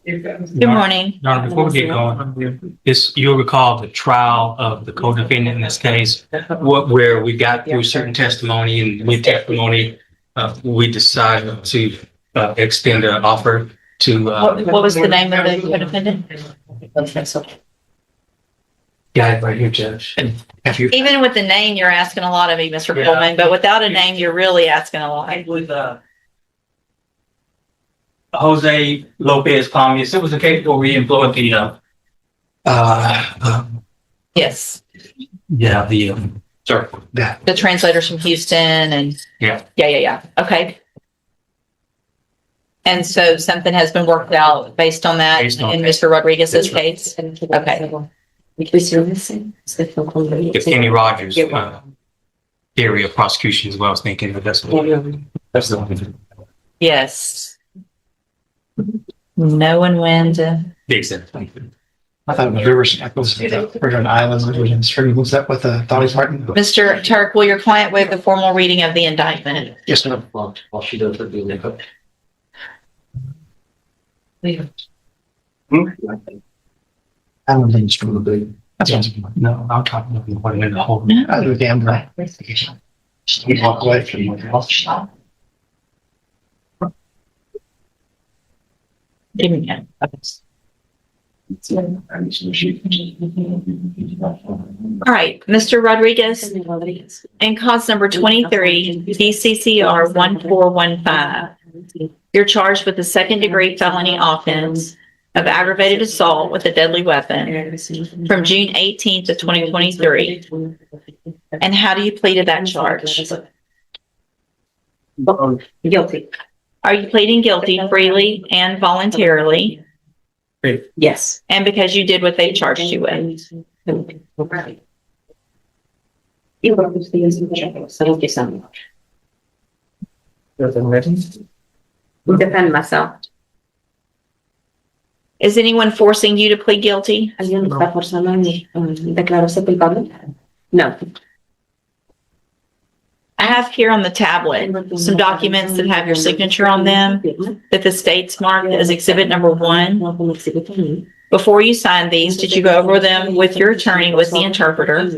Good morning. Your Honor, before we get going, you'll recall the trial of the co-defendant in this case, where we got through certain testimony, and with testimony, we decided to extend an offer to. What was the name of the co-defendant? Got it right here, Judge. And have you? Even with the name, you're asking a lot of me, Mr. Coleman, but without a name, you're really asking a lot. With Jose Lopez Palmas, it was a case where we employed the Yes. yeah, sorry, that. The translators from Houston and. Yeah. Okay. And so something has been worked out based on that in Mr. Rodriguez's case? Okay. The Kenny Rogers area of prosecution is what I was thinking, but that's the one. Yes. No one wins. Exactly. I thought it was Rivers, like was Virgin Islands, was that what the Dolly Martin? Mr. Turk, will your client waive the formal reading of the indictment? Yes, ma'am. While she does her doing makeup. I don't think it's true. No, I'm talking about what in the whole. I do a damn right. You walk away from it. Give me that. All right, Mr. Rodriguez, in cause number 23, DCCR 1415, you're charged with the second-degree felony offense of aggravated assault with a deadly weapon from June 18th of 2023. And how do you plead to that charge? Guilty. Are you pleading guilty freely and voluntarily? Yes. And because you did what they charged you with? Thank you so much. Defend myself. Is anyone forcing you to plead guilty? ¿Alguien me está forzando a mí declararse culpable? No. I have here on the tablet some documents that have your signature on them that the state's marked as exhibit number 1. Before you signed these, did you go over them with your attorney, with the interpreter?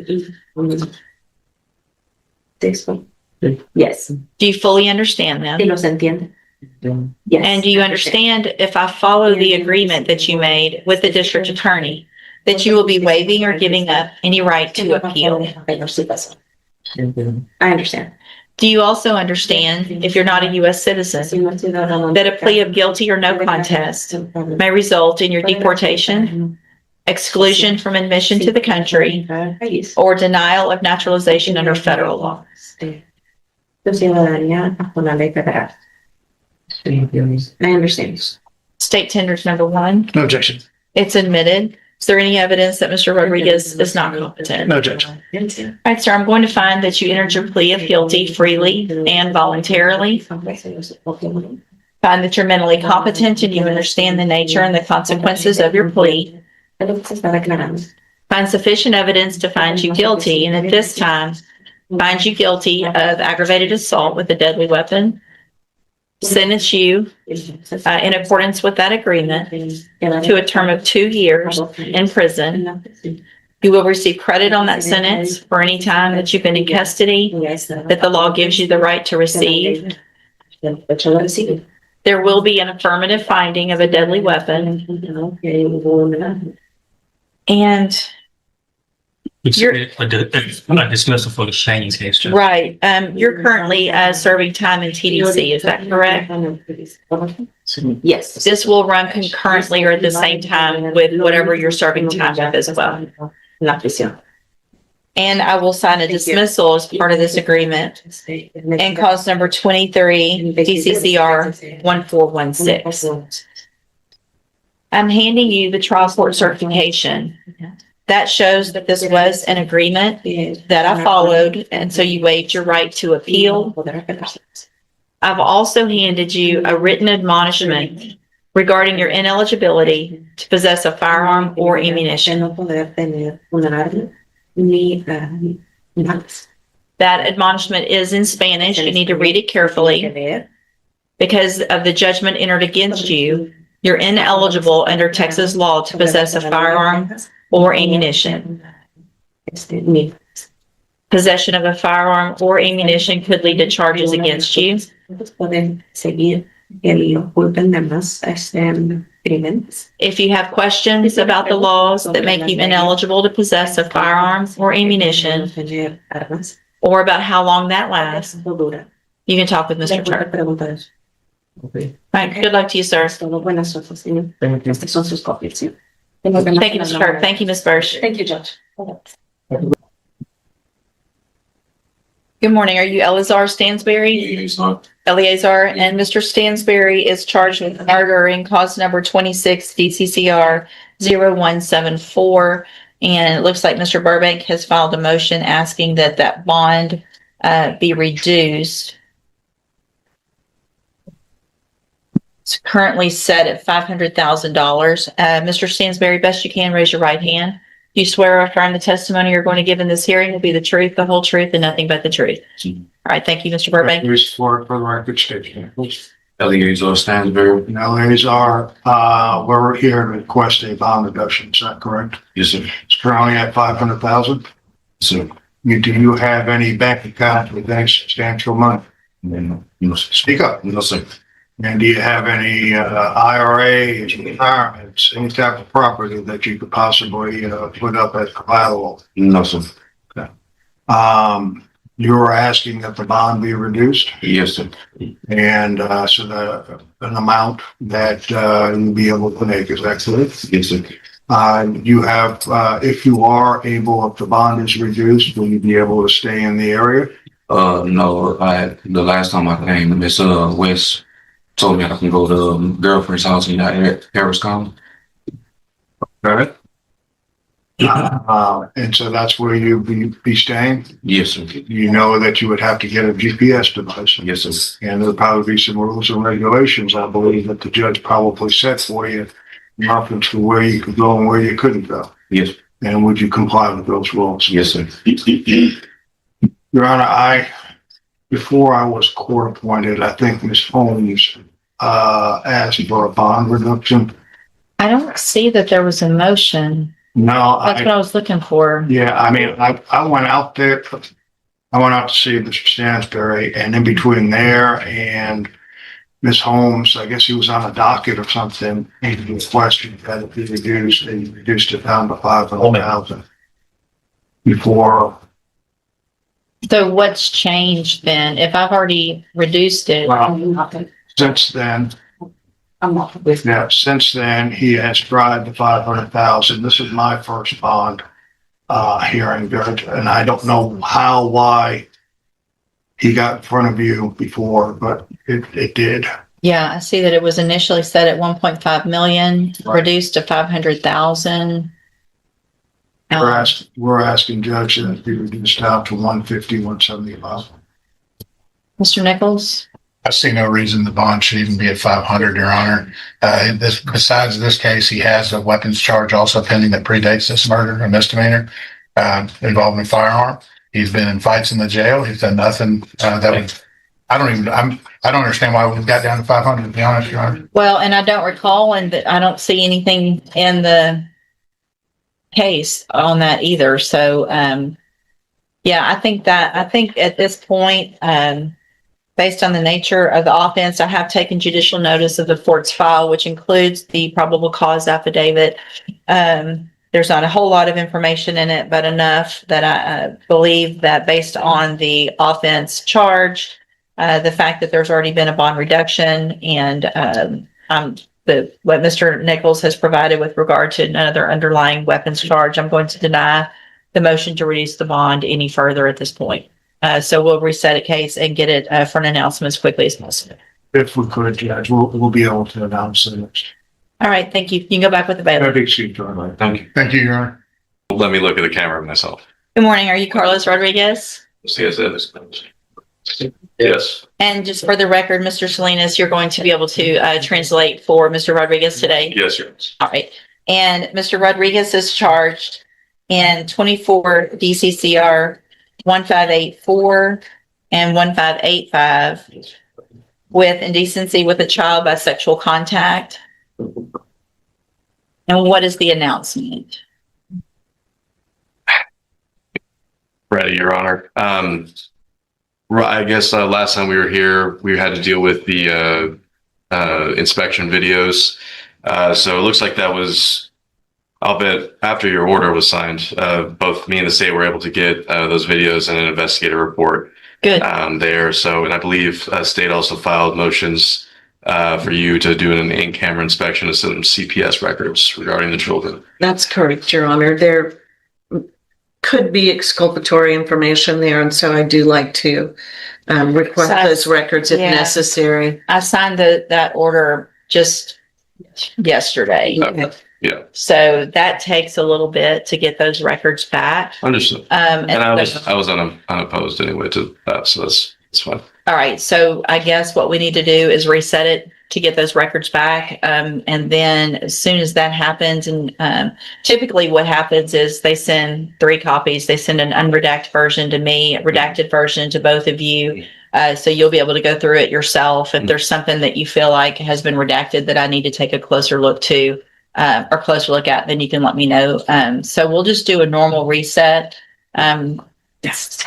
Yes. Do you fully understand them? Sí, los entiende. Yes. And do you understand, if I follow the agreement that you made with the district attorney, that you will be waiving or giving up any right to appeal? I understand. Do you also understand, if you're not a U.S. citizen, that a plea of guilty or no contest may result in your deportation, exclusion from admission to the country, or denial of naturalization under federal law? I understand. State tenders number 1, No objection. it's admitted. Is there any evidence that Mr. Rodriguez is not competent? No objection. All right, sir, I'm going to find that you entered your plea of guilty freely and voluntarily. Find that you're mentally competent and you understand the nature and the consequences of your plea. Find sufficient evidence to find you guilty, and at this time, find you guilty of aggravated assault with a deadly weapon. Sentence you in accordance with that agreement to a term of 2 years in prison. You will receive credit on that sentence for any time that you've been in custody that the law gives you the right to receive. There will be an affirmative finding of a deadly weapon. And A dismissal for the Shane case, Judge. right, you're currently serving time in TDC, is that correct? Yes. This will run concurrently or at the same time with whatever you're serving time with as well. And I will sign a dismissal as part of this agreement and cause number 23, DCCR 1416. I'm handing you the trial court certification. That shows that this was an agreement that I followed, and so you waived your right to appeal. I've also handed you a written admonishment regarding your ineligibility to possess a firearm or ammunition. That admonishment is in Spanish. You need to read it carefully. Because of the judgment entered against you, you're ineligible under Texas law to possess a firearm or ammunition. Possession of a firearm or ammunition could lead to charges against you. Pueden seguir el culpen de más crímenes. If you have questions about the laws that make you ineligible to possess a firearm or ammunition, Tener armas. or about how long that lasts, ¿Cuánto dura? you can talk with Mr. Le puede Turk. preguntar eso. All right, good luck to you, sir. Todo buenas noches, señor. Estas son sus copias, sí. Thank you, Mr. Turk. Thank you, Ms. Bursch. Thank you, Judge. Good morning. Are you Eleazar Stansberry? Eleazar, and Mr. Stansberry is charged with murder in cause number 26 DCCR 0174. And it looks like Mr. Burbank has filed a motion asking that that bond be reduced. It's currently set at $500,000. Mr. Stansberry, best you can, raise your right hand. Do you swear or affirm the testimony you're going to give in this hearing will be the truth, the whole truth, and nothing but the truth? All right, thank you, Mr. Burbank. Please for the record statement, please. Eleazar Stansberry. Now, Eleazar, we're here to request a bond reduction, is that correct? Yes, sir. It's currently at 500,000. Sir. Do you have any bank account with any substantial money? No, sir. Speak up. No, sir. And do you have any IRAs, retirements, any type of property that you could possibly put up as collateral? No, sir. You were asking that the bond be reduced, Yes, sir. and so an amount that you'll be able to make, is that correct? Yes, sir. You have, if you are able, if the bond is reduced, will you be able to stay in the area? No, the last time I came, Miss West told me I can go to girlfriend's house in Harris County. Okay. And so that's where you be staying? Yes, sir. You know that you would have to get a GPS device. Yes, sir. And there'll probably be some rules and regulations, I believe, that the judge probably set for you in reference to where you could go and where you couldn't go. Yes, And would you comply with those rules? yes, sir. Your Honor, before I was court appointed, I think Ms. Holmes asked for a bond reduction. I don't see that there was a motion. No, That's what I was looking for. yeah, I mean, I went out there, I went out to see Mr. Stansberry, and in between there and Ms. Holmes, I guess he was on a docket or something, he requested that it be reduced, and he reduced it down to 500,000 before. So what's changed then? If I've already reduced it, Since then, I'm not with. yeah, since then, he has tried the 500,000. This is my first bond hearing, Judge, and I don't know why he got in front of you before, but it did. yeah, I see that it was initially set at 1.5 million, Right. reduced to 500,000. We're asking Judge that it be reduced down to 150, 175. Mr. Nichols? I see no reason the bond should even be at 500, Your Honor. Besides this case, he has a weapons charge also pending that predates this murder, a misdemeanor, involving a firearm. He's been in fights in the jail. He's done nothing, I don't understand why we got down to 500, to be honest, Your Honor. Well, and I don't recall, and I don't see anything in the case on that either. So, yeah, I think at this point, based on the nature of the offense, I have taken judicial notice of the court's file, which includes the probable cause affidavit. There's not a whole lot of information in it, but enough that I believe that based on the offense charge, the fact that there's already been a bond reduction and what Mr. Nichols has provided with regard to another underlying weapons charge, I'm going to deny the motion to reduce the bond any further at this point. So we'll reset a case and get it for an announcement as quickly as possible. If we could, Judge, we'll be able to announce it. All right, thank you. You can go back with the bailiff. Thank you, Your Honor. Thank you. Thank you, Your Honor. Let me look at the camera myself. Good morning. Are you Carlos Rodriguez? Yes. And just for the record, Mr. Salinas, you're going to be able to translate for Mr. Rodriguez today? Yes, yes. All right. And Mr. Rodriguez is charged in 24 DCCR 1584 and 1585 with indecency with a child by sexual contact. And what is the announcement? Ready, Your Honor. I guess last time we were here, we had to deal with the inspection videos. So it looks like that was, I'll bet after your order was signed, both me and the state were able to get those videos and an investigative report Good. there. So, and I believe state also filed motions for you to do an in-camera inspection of some CPS records regarding the children. That's correct, Your Honor. There could be exculpatory information there, and so I do like to request So those records if yeah. necessary. I signed that order just yesterday. Okay. Yeah, So that takes a little bit to get those records back. understood. And And I so- was unopposed anyway to that, so that's fine. all right. So I guess what we need to do is reset it to get those records back. And then as soon as that happens, and typically what happens is they send 3 copies. They send an unredacted version to me, a redacted version to both of you. So you'll be able to go through it yourself. If there's something that you feel like has been redacted that I need to take a closer look to, or closer look at, then you can let me know. So we'll just do a normal reset. It's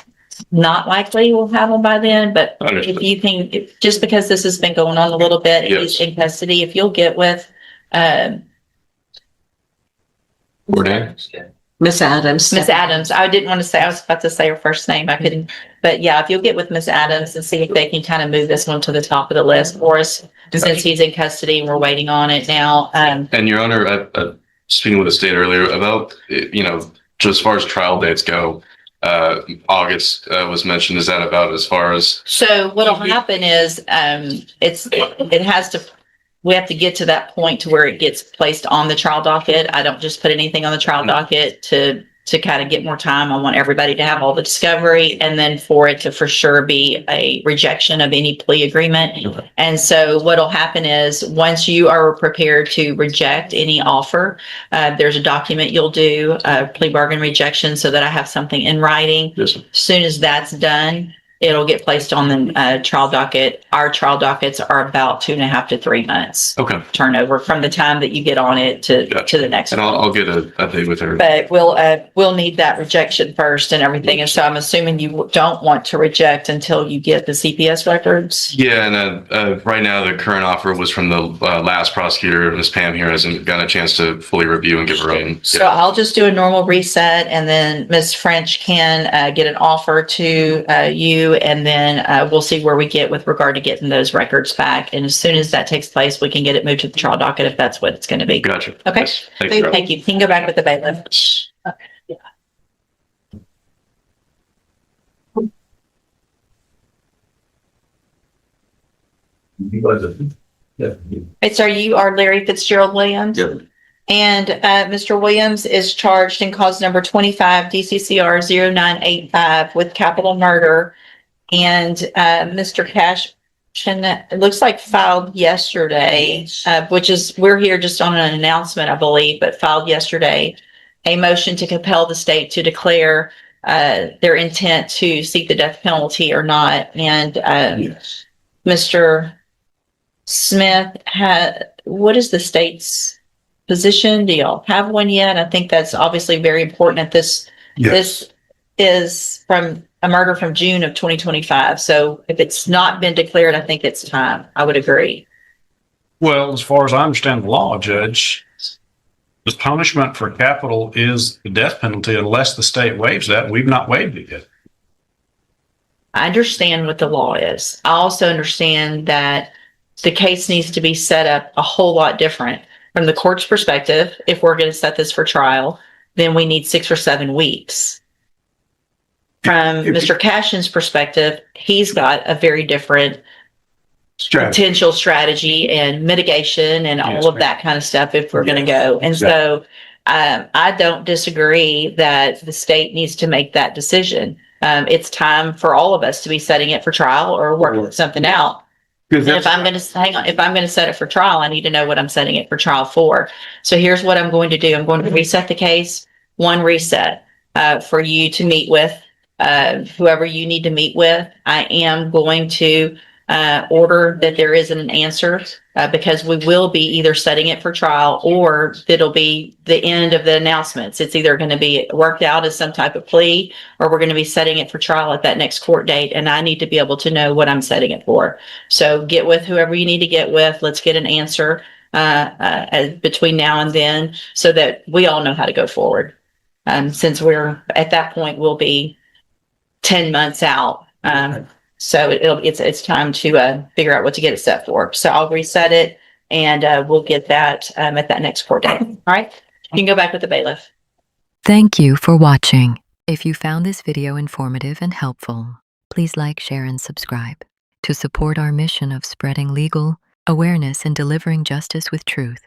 not likely we'll have them by then, but Understood. if you can, just because this has been going on a little bit, he's in custody, if you'll get with, Bourdain? Miss Adams. Miss Adams, I didn't want to say, I was about to say her first name, I couldn't, but yeah, if you'll get with Miss Adams and see if they can kind of move this one to the top of the list for us, since he's in custody and we're waiting on it now. And Your Honor, speaking with the state earlier about, just as far as trial dates go, August was mentioned. Is that about as far as? So what'll happen is, we have to get to that point to where it gets placed on the trial docket. I don't just put anything on the trial docket to kind of get more time. I want everybody to have all the discovery and then for it to for sure be a rejection of any plea agreement. Okay. And so what'll happen is once you are prepared to reject any offer, there's a document you'll do, plea bargain rejection, so that I have something in writing. Yes. As soon as that's done, it'll get placed on the trial docket. Our trial dockets are about 2.5 to 3 months Okay. turnover from the time that you get on it to the next And one. I'll get a date with her. But we'll need that rejection first and everything. And so I'm assuming you don't want to reject until you get the CPS records. Yeah, and right now the current offer was from the last prosecutor. Ms. Pam here hasn't gotten a chance to fully review and give her own. So I'll just do a normal reset and then Ms. French can get an offer to you, and then we'll see where we get with regard to getting those records back. And as soon as that takes place, we can get it moved to the trial docket if that's what it's going to be. Gotcha. Okay. Yes. Thank you. Thank you. You can go back with the bailiff. Hey, sir, you are Larry Fitzgerald Williams? Yep. And Mr. Williams is charged in cause number 25 DCCR 0985 with capital murder. And Mr. Cash, it looks like filed yesterday, which is, we're here just on an announcement, I believe, but filed yesterday, a motion to compel the state to declare their intent to seek the death penalty or not. And Mr. Smith, what is the state's position? Do y'all have one yet? I think that's obviously very important at this. This is from a murder from June of 2025. So if it's not been declared, I think it's time. I would agree. Well, as far as I understand the law, Judge, the punishment for capital is the death penalty unless the state waives that. We've not waived it yet. I understand what the law is. I also understand that the case needs to be set up a whole lot different from the court's perspective. If we're going to set this for trial, then we need 6 or 7 weeks. From Mr. Cashin's perspective, he's got a very different potential strategy and mitigation and all of that kind of stuff if we're going to go. And so I don't disagree that the state needs to make that decision. It's time for all of us to be setting it for trial or working something out. And if I'm going to hang on, if I'm going to set it for trial, I need to know what I'm setting it for trial for. So here's what I'm going to do. I'm going to reset the case, one reset for you to meet with whoever you need to meet with. I am going to order that there isn't an answer because we will be either setting it for trial or it'll be the end of the announcements. It's either going to be worked out as some type of plea or we're going to be setting it for trial at that next court date. And I need to be able to know what I'm setting it for. So get with whoever you need to get with. Let's get an answer between now and then so that we all know how to go forward. Since we're at that point, we'll be 10 months out. So it's time to figure out what to get it set for. So I'll reset it and we'll get that at that next court date. All right. You can go back with the bailiff. Thank you for watching. If you found this video informative and helpful, please like, share, and subscribe to support our mission of spreading legal awareness and delivering justice with truth.